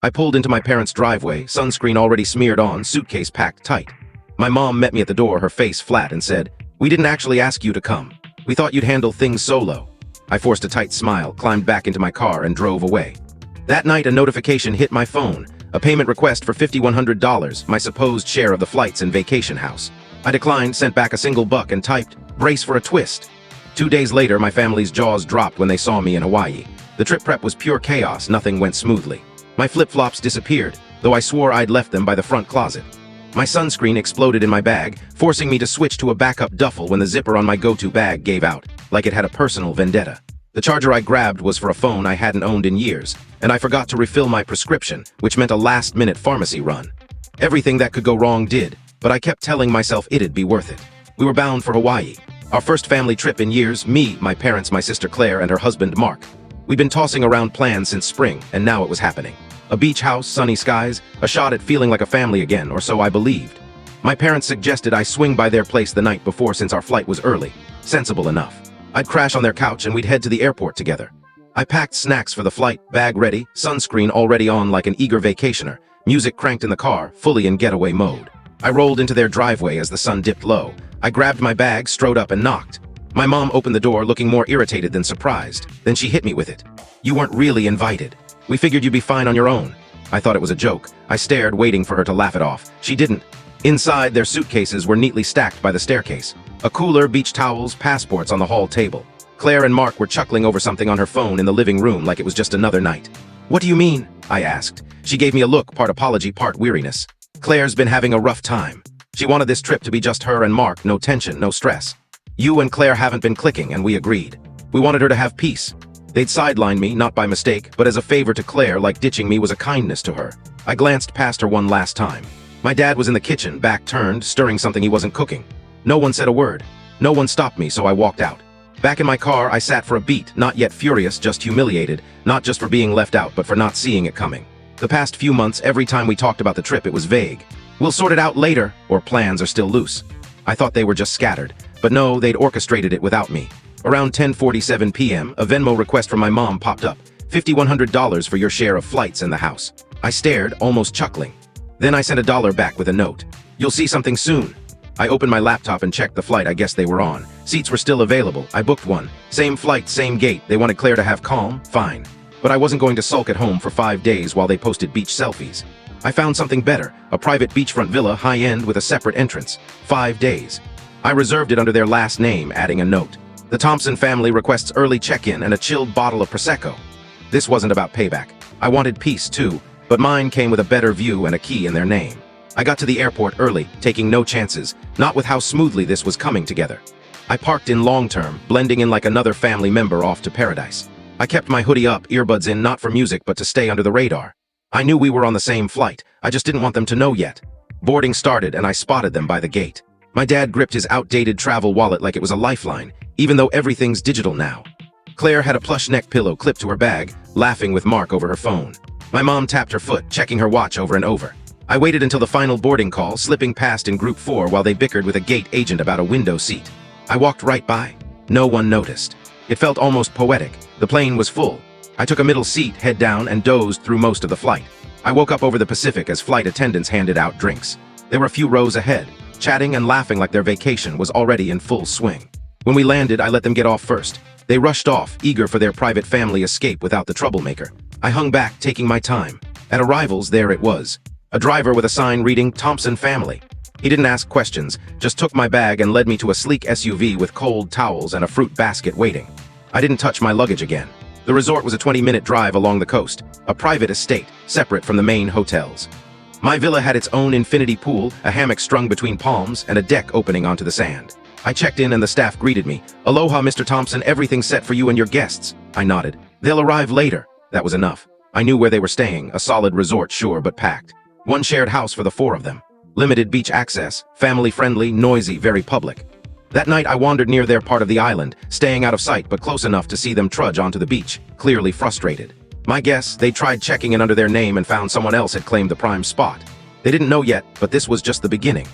I pulled into my parents' driveway, sunscreen already smeared on, suitcase packed tight. My mom met me at the door, her face flat, and said, "We didn't actually ask you to come. We thought you'd handle things solo." I forced a tight smile, climbed back into my car, and drove away. That night, a notification hit my phone, a payment request for $5,100, my supposed share of the flights and vacation house. I declined, sent back a single buck, and typed, "Brace for a twist." 2 days later, my family's jaws dropped when they saw me in Hawaii. The trip prep was pure chaos, nothing went smoothly. My flip-flops disappeared, though I swore I'd left them by the front closet. My sunscreen exploded in my bag, forcing me to switch to a backup duffel when the zipper on my go-to bag gave out, like it had a personal vendetta. The charger I grabbed was for a phone I hadn't owned in years, and I forgot to refill my prescription, which meant a last-minute pharmacy run. Everything that could go wrong did, but I kept telling myself it'd be worth it. We were bound for Hawaii. Our first family trip in years, me, my parents, my sister Claire, and her husband Mark. We'd been tossing around plans since spring, and now it was happening. A beach house, sunny skies, a shot at feeling like a family again, or so I believed. My parents suggested I swing by their place the night before since our flight was early. Sensible enough. I'd crash on their couch and we'd head to the airport together. I packed snacks for the flight, bag ready, sunscreen already on like an eager vacationer, music cranked in the car, fully in getaway mode. I rolled into their driveway as the sun dipped low. I grabbed my bag, strode up, and knocked. My mom opened the door looking more irritated than surprised. Then she hit me with it. "You weren't really invited. We figured you'd be fine on your own." I thought it was a joke. I stared, waiting for her to laugh it off. She didn't. Inside, their suitcases were neatly stacked by the staircase. A cooler, beach towels, passports on the hall table. Claire and Mark were chuckling over something on her phone in the living room like it was just another night. "What do you mean?" I asked. She gave me a look, part apology, part weariness. "Claire's been having a rough time. She wanted this trip to be just her and Mark, no tension, no stress. You and Claire haven't been clicking, and we agreed. We wanted her to have peace. They'd sidelined me, not by mistake, but as a favor to Claire, like ditching me was a kindness to her. I glanced past her one last time. My dad was in the kitchen, back turned, stirring something he wasn't cooking. No one said a word. No one stopped me, so I walked out. Back in my car, I sat for a beat, not yet furious, just humiliated, not just for being left out, but for not seeing it coming. The past few months, every time we talked about the trip, it was vague. "We'll sort it out later," or "plans are still loose." I thought they were just scattered, but no, they'd orchestrated it without me. Around 10:47 p.m., a Venmo request from my mom popped up. $5,100 for your share of flights in the house. I stared, almost chuckling. Then I sent $1 back with a note. "You'll see something soon." I opened my laptop and checked the flight I guess they were on. Seats were still available. I booked one. Same flight, same gate. They wanted Claire to have calm? Fine. But I wasn't going to sulk at home for 5 days while they posted beach selfies. I found something better, a private beachfront villa, high-end with a separate entrance. 5 days. I reserved it under their last name, adding a note. "The Thompson family requests early check-in and a chilled bottle of Prosecco." This wasn't about payback. I wanted peace too, but mine came with a better view and a key in their name. I got to the airport early, taking no chances, not with how smoothly this was coming together. I parked in long-term, blending in like another family member off to paradise. I kept my hoodie up, earbuds in, not for music but to stay under the radar. I knew we were on the same flight, I just didn't want them to know yet. Boarding started and I spotted them by the gate. My dad gripped his outdated travel wallet like it was a lifeline, even though everything's digital now. Claire had a plush neck pillow clipped to her bag, laughing with Mark over her phone. My mom tapped her foot, checking her watch over and over. I waited until the final boarding call, slipping past in group 4 while they bickered with a gate agent about a window seat. I walked right by. No one noticed. It felt almost poetic. The plane was full. I took a middle seat, head down, and dozed through most of the flight. I woke up over the Pacific as flight attendants handed out drinks. They were a few rows ahead, chatting and laughing like their vacation was already in full swing. When we landed, I let them get off first. They rushed off, eager for their private family escape without the troublemaker. I hung back, taking my time. At arrivals, there it was. A driver with a sign reading, "Thompson Family." He didn't ask questions, just took my bag and led me to a sleek SUV with cold towels and a fruit basket waiting. I didn't touch my luggage again. The resort was a 20-minute drive along the coast, a private estate, separate from the main hotels. My villa had its own infinity pool, a hammock strung between palms, and a deck opening onto the sand. I checked in and the staff greeted me. "Aloha, Mr. Thompson, everything's set for you and your guests." I nodded. "They'll arrive later." That was enough. I knew where they were staying, a solid resort, sure, but packed. One shared house for the 4 of them. Limited beach access, family-friendly, noisy, very public. That night I wandered near their part of the island, staying out of sight but close enough to see them trudge onto the beach, clearly frustrated. My guess, they tried checking in under their name and found someone else had claimed the prime spot. They didn't know yet, but this was just the beginning.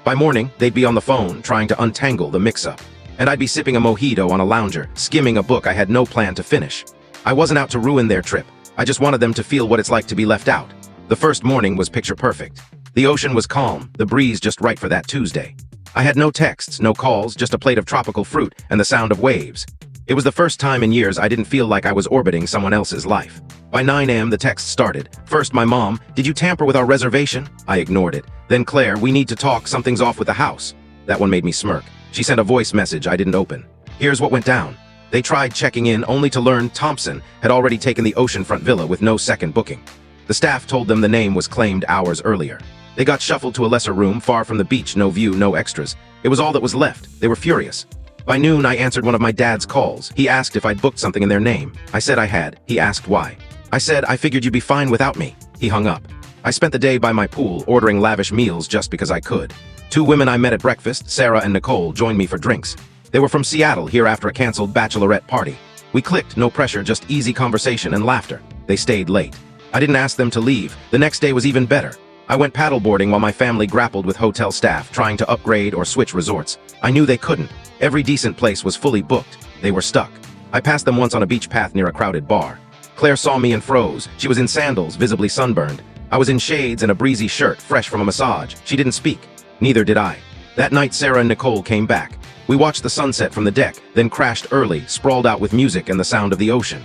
By morning, they'd be on the phone, trying to untangle the mix-up. And I'd be sipping a mojito on a lounger, skimming a book I had no plan to finish. I wasn't out to ruin their trip. I just wanted them to feel what it's like to be left out. The first morning was picture perfect. The ocean was calm, the breeze just right for that Tuesday. I had no texts, no calls, just a plate of tropical fruit and the sound of waves. It was the first time in years I didn't feel like I was orbiting someone else's life. By 9 a.m. the text started. First my mom, "Did you tamper with our reservation?" I ignored it. Then Claire, "We need to talk, something's off with the house." That one made me smirk. She sent a voice message I didn't open. Here's what went down. They tried checking in only to learn Thompson had already taken the oceanfront villa with no second booking. The staff told them the name was claimed hours earlier. They got shuffled to a lesser room far from the beach, no view, no extras. It was all that was left. They were furious. By noon, I answered one of my dad's calls. He asked if I'd booked something in their name. I said I had. He asked why. I said I figured you'd be fine without me. He hung up. I spent the day by my pool, ordering lavish meals just because I could. 2 women I met at breakfast, Sarah and Nicole, joined me for drinks. They were from Seattle, here after a canceled bachelorette party. We clicked, no pressure, just easy conversation and laughter. They stayed late. I didn't ask them to leave. The next day was even better. I went paddleboarding while my family grappled with hotel staff trying to upgrade or switch resorts. I knew they couldn't. Every decent place was fully booked. They were stuck. I passed them once on a beach path near a crowded bar. Claire saw me and froze. She was in sandals, visibly sunburned. I was in shades and a breezy shirt, fresh from a massage. She didn't speak. Neither did I. That night, Sarah and Nicole came back. We watched the sunset from the deck, then crashed early, sprawled out with music and the sound of the ocean.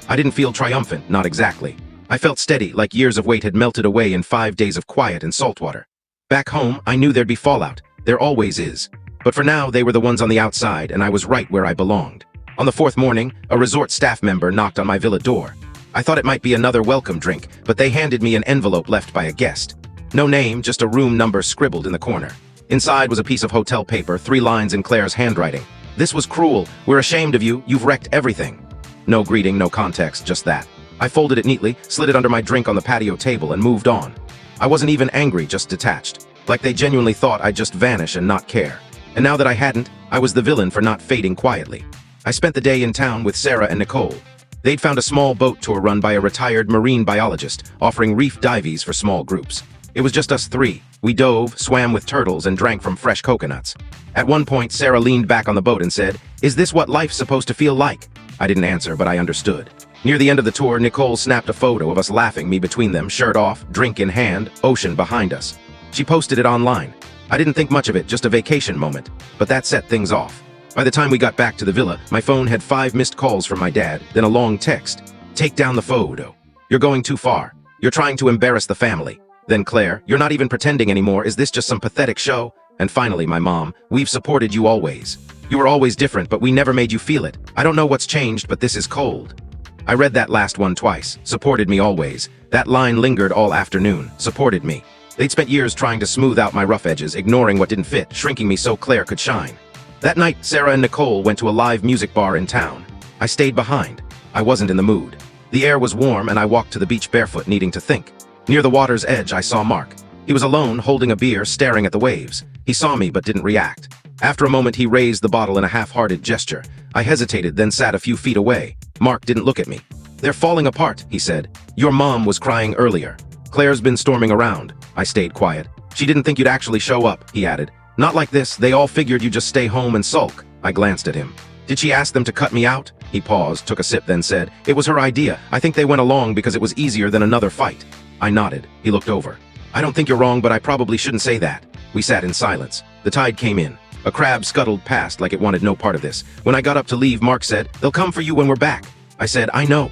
I didn't feel triumphant, not exactly. I felt steady, like years of weight had melted away in 5 days of quiet and saltwater. Back home, I knew there'd be fallout. There always is. But for now, they were the ones on the outside, and I was right where I belonged. On the 4th morning, a resort staff member knocked on my villa door. I thought it might be another welcome drink, but they handed me an envelope left by a guest. No name, just a room number scribbled in the corner. Inside was a piece of hotel paper, 3 lines in Claire's handwriting. "This was cruel. We're ashamed of you. You've wrecked everything." No greeting, no context, just that. I folded it neatly, slid it under my drink on the patio table, and moved on. I wasn't even angry, just detached. Like they genuinely thought I'd just vanish and not care. And now that I hadn't, I was the villain for not fading quietly. I spent the day in town with Sarah and Nicole. They'd found a small boat tour run by a retired marine biologist, offering reef dives for small groups. It was just us 3. We dove, swam with turtles, and drank from fresh coconuts. At one point, Sarah leaned back on the boat and said, "Is this what life's supposed to feel like?" I didn't answer, but I understood. Near the end of the tour, Nicole snapped a photo of us laughing, me between them, shirt off, drink in hand, ocean behind us. She posted it online. I didn't think much of it, just a vacation moment. But that set things off. By the time we got back to the villa, my phone had 5 missed calls from my dad, then a long text. "Take down the photo. You're going too far. You're trying to embarrass the family." Then Claire, "You're not even pretending anymore. Is this just some pathetic show?" And finally, my mom, "We've supported you always. You were always different, but we never made you feel it. I don't know what's changed, but this is cold." I read that last one twice. Supported me always. That line lingered all afternoon. Supported me. They'd spent years trying to smooth out my rough edges, ignoring what didn't fit, shrinking me so Claire could shine. That night, Sarah and Nicole went to a live music bar in town. I stayed behind. I wasn't in the mood. The air was warm, and I walked to the beach barefoot, needing to think. Near the water's edge, I saw Mark. He was alone, holding a beer, staring at the waves. He saw me, but didn't react. After a moment, he raised the bottle in a half-hearted gesture. I hesitated, then sat a few feet away. Mark didn't look at me. "They're falling apart," he said. "Your mom was crying earlier. Claire's been storming around." I stayed quiet. "She didn't think you'd actually show up," he added. "Not like this. They all figured you'd just stay home and sulk." I glanced at him. "Did she ask them to cut me out?" He paused, took a sip, then said, "It was her idea. I think they went along because it was easier than another fight." I nodded. He looked over. "I don't think you're wrong, but I probably shouldn't say that." We sat in silence. The tide came in. A crab scuttled past like it wanted no part of this. When I got up to leave, Mark said, "They'll come for you when we're back." I said, "I know."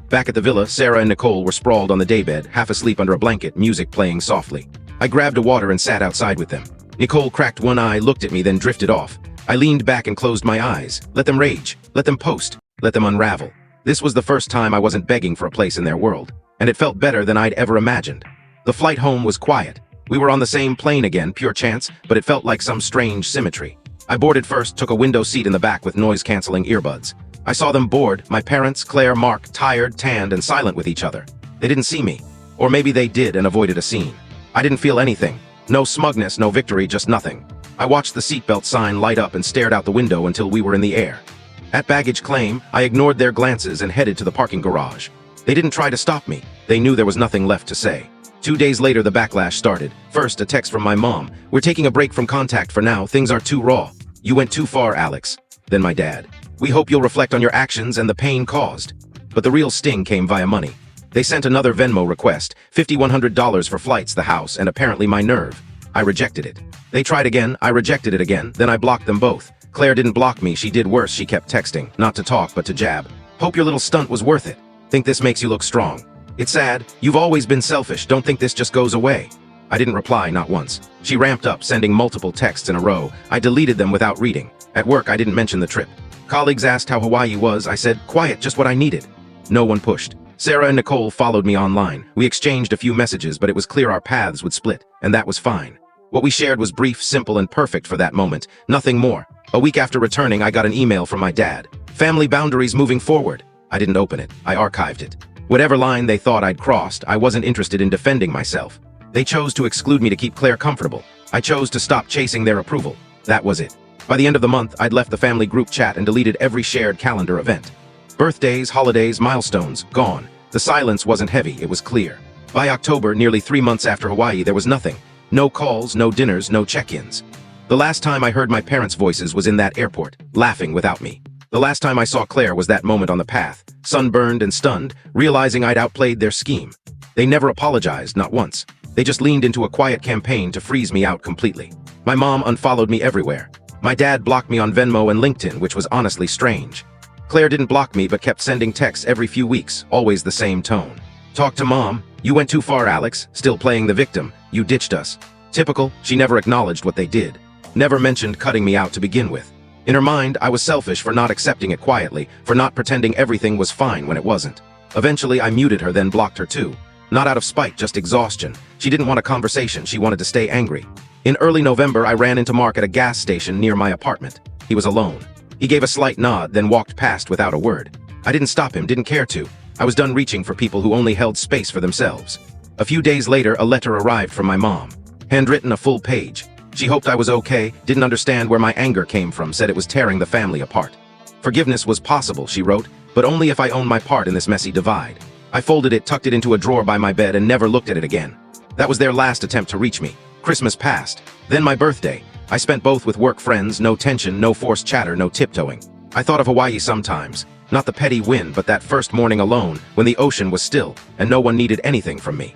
Back at the villa, Sarah and Nicole were sprawled on the daybed, half asleep under a blanket, music playing softly. I grabbed a water and sat outside with them. Nicole cracked one eye, looked at me, then drifted off. I leaned back and closed my eyes. Let them rage. Let them post. Let them unravel. This was the first time I wasn't begging for a place in their world, and it felt better than I'd ever imagined. The flight home was quiet. We were on the same plane again, pure chance, but it felt like some strange symmetry. I boarded first, took a window seat in the back with noise-canceling earbuds. I saw them board, my parents, Claire, Mark, tired, tanned, and silent with each other. They didn't see me. Or maybe they did and avoided a scene. I didn't feel anything. No smugness, no victory, just nothing. I watched the seatbelt sign light up and stared out the window until we were in the air. At baggage claim, I ignored their glances and headed to the parking garage. They didn't try to stop me. They knew there was nothing left to say. 2 days later, the backlash started. First, a text from my mom. "We're taking a break from contact for now. Things are too raw. You went too far, Alex." Then my dad. "We hope you'll reflect on your actions and the pain caused." But the real sting came via money. They sent another Venmo request, $5,100 for flights, the house, and apparently my nerve. I rejected it. They tried again, I rejected it again, then I blocked them both. Claire didn't block me, she did worse, she kept texting, not to talk but to jab. Hope your little stunt was worth it. Think this makes you look strong. It's sad, you've always been selfish, don't think this just goes away. I didn't reply, not once. She ramped up, sending multiple texts in a row. I deleted them without reading. At work, I didn't mention the trip. Colleagues asked how Hawaii was, I said, quiet, just what I needed. No one pushed. Sarah and Nicole followed me online. We exchanged a few messages, but it was clear our paths would split, and that was fine. What we shared was brief, simple, and perfect for that moment. Nothing more. A week after returning, I got an email from my dad. Family boundaries moving forward. I didn't open it. I archived it. Whatever line they thought I'd crossed, I wasn't interested in defending myself. They chose to exclude me to keep Claire comfortable. I chose to stop chasing their approval. That was it. By the end of the month, I'd left the family group chat and deleted every shared calendar event. Birthdays, holidays, milestones, gone. The silence wasn't heavy, it was clear. By October, nearly 3 months after Hawaii, there was nothing. No calls, no dinners, no check-ins. The last time I heard my parents' voices was in that airport, laughing without me. The last time I saw Claire was that moment on the path, sunburned and stunned, realizing I'd outplayed their scheme. They never apologized, not once. They just leaned into a quiet campaign to freeze me out completely. My mom unfollowed me everywhere. My dad blocked me on Venmo and LinkedIn, which was honestly strange. Claire didn't block me but kept sending texts every few weeks, always the same tone. Talk to mom. You went too far, Alex. Still playing the victim. You ditched us. Typical, she never acknowledged what they did. Never mentioned cutting me out to begin with. In her mind, I was selfish for not accepting it quietly, for not pretending everything was fine when it wasn't. Eventually, I muted her, then blocked her too. Not out of spite, just exhaustion. She didn't want a conversation, she wanted to stay angry. In early November, I ran into Mark at a gas station near my apartment. He was alone. He gave a slight nod, then walked past without a word. I didn't stop him, didn't care to. I was done reaching for people who only held space for themselves. A few days later, a letter arrived from my mom. Handwritten, a full page. She hoped I was okay, didn't understand where my anger came from, said it was tearing the family apart. Forgiveness was possible, she wrote, but only if I owned my part in this messy divide. I folded it, tucked it into a drawer by my bed, and never looked at it again. That was their last attempt to reach me. Christmas passed. Then my birthday. I spent both with work friends, no tension, no forced chatter, no tiptoeing. I thought of Hawaii sometimes. Not the petty win, but that first morning alone, when the ocean was still, and no one needed anything from me.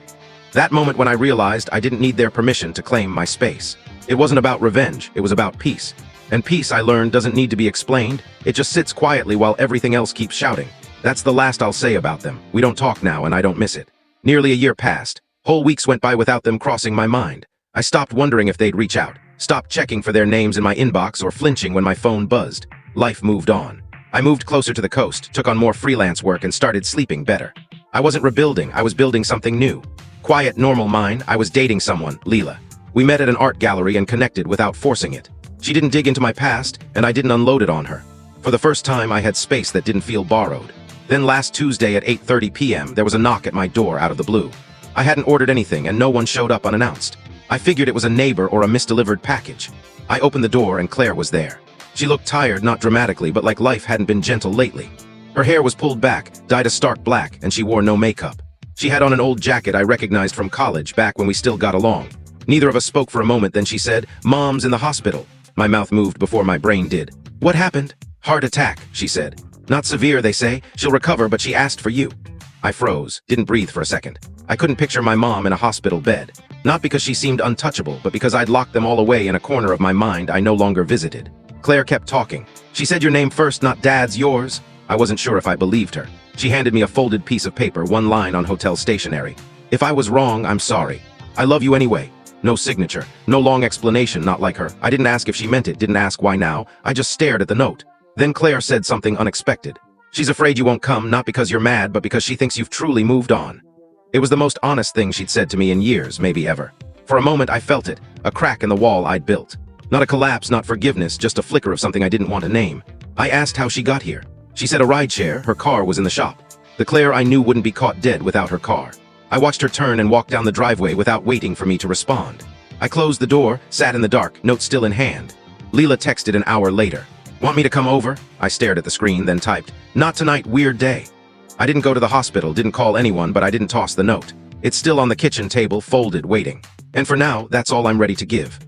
That moment when I realized I didn't need their permission to claim my space. It wasn't about revenge, it was about peace. And peace, I learned, doesn't need to be explained. It just sits quietly while everything else keeps shouting. That's the last I'll say about them. We don't talk now, and I don't miss it. Nearly a year passed. Whole weeks went by without them crossing my mind. I stopped wondering if they'd reach out, stopped checking for their names in my inbox or flinching when my phone buzzed. Life moved on. I moved closer to the coast, took on more freelance work, and started sleeping better. I wasn't rebuilding, I was building something new. Quiet, normal mine, I was dating someone, Leela. We met at an art gallery and connected without forcing it. She didn't dig into my past, and I didn't unload it on her. For the first time, I had space that didn't feel borrowed. Then last Tuesday at 8:30 p.m., there was a knock at my door out of the blue. I hadn't ordered anything, and no one showed up unannounced. I figured it was a neighbor or a misdelivered package. I opened the door, and Claire was there. She looked tired, not dramatically, but like life hadn't been gentle lately. Her hair was pulled back, dyed a stark black, and she wore no makeup. She had on an old jacket I recognized from college, back when we still got along. Neither of us spoke for a moment, then she said, "Mom's in the hospital." My mouth moved before my brain did. "What happened?" "Heart attack," she said. "Not severe, they say. She'll recover, but she asked for you." I froze, didn't breathe for a second. I couldn't picture my mom in a hospital bed. Not because she seemed untouchable, but because I'd locked them all away in a corner of my mind I no longer visited. Claire kept talking. "She said your name first, not Dad's, yours." I wasn't sure if I believed her. She handed me a folded piece of paper, one line on hotel stationery. "If I was wrong, I'm sorry. I love you anyway." No signature, no long explanation, not like her. I didn't ask if she meant it, didn't ask why now. I just stared at the note. Then Claire said something unexpected. "She's afraid you won't come, not because you're mad, but because she thinks you've truly moved on." It was the most honest thing she'd said to me in years, maybe ever. For a moment I felt it, a crack in the wall I'd built. Not a collapse, not forgiveness, just a flicker of something I didn't want to name. I asked how she got here. She said a rideshare, her car was in the shop. The Claire I knew wouldn't be caught dead without her car. I watched her turn and walk down the driveway without waiting for me to respond. I closed the door, sat in the dark, note still in hand. Leela texted an hour later. "Want me to come over?" I stared at the screen, then typed, "Not tonight, weird day." I didn't go to the hospital, didn't call anyone, but I didn't toss the note. It's still on the kitchen table, folded, waiting. And for now, that's all I'm ready to give.